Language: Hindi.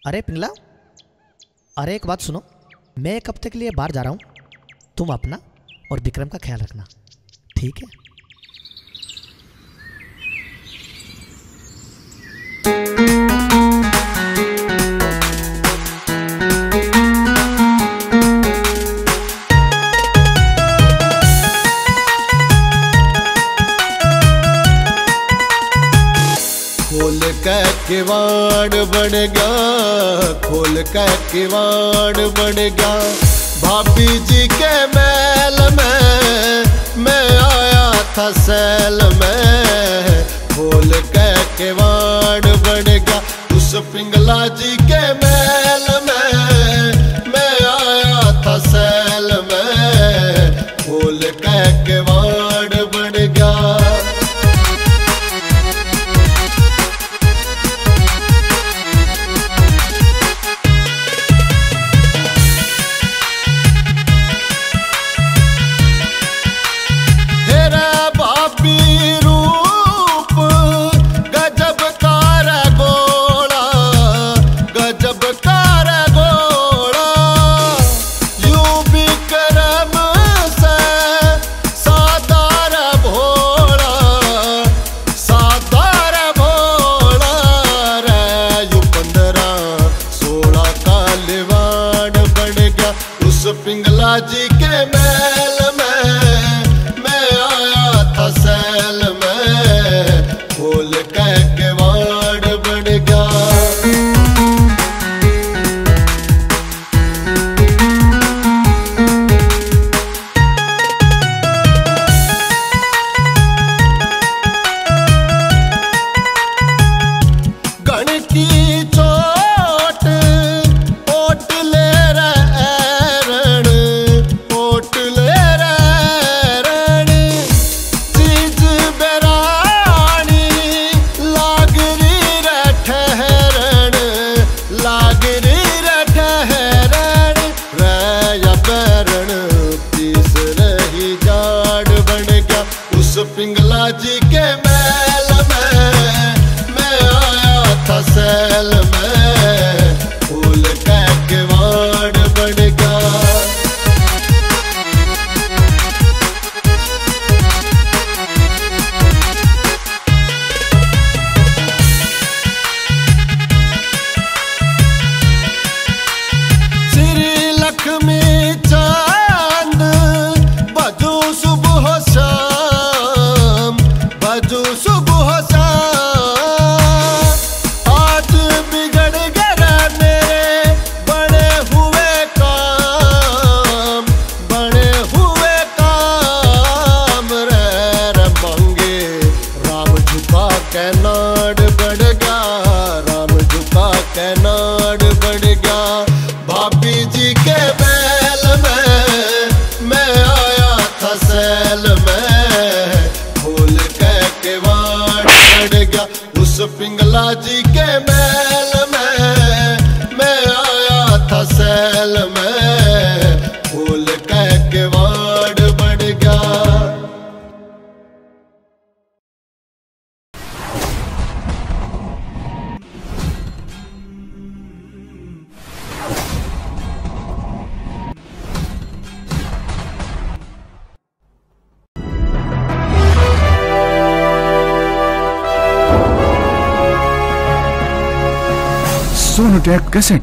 अरे पिंगला, अरे एक बात सुनो। मैं एक हफ्ते के लिए बाहर जा रहा हूँ। तुम अपना और विक्रम का ख्याल रखना, ठीक है? खोल के किवाड़ बन गया, खोल के किवाड़ बन गया। भाभी जी के महल में मैं आया था सैल में। खोल के किवाड़ बन गया, उस पिंगला जी के महल में मैं आया था सैल में। खोल के किवाड़ बन गया। पिंगला जी के महल में मैं आया था सैल में। खोल के किवाड़ बन गया। गण की चोट ओट ले पिंगला जी के महल में मैं आया था सैल में। खोल के किवाड़ बन गया। श्री लक्ष्मी चांद बजू सुबह शाम, बजू सुबह शाम। आज बिगड़ गया मेरे बड़े हुए काम, बड़े हुए काम। रे मंगे राम झुका के नाड़ बढ़ गया, राम झुका के नाड़ बढ़ गया। भाभी जी के महल में मैं आया था सैल में। खोल के किवाड़ बन गया, उस पिंगला जी के महल में मैं आया था सैल में। खोल के किवाड़ बन गया। सोनोटेक कैसेट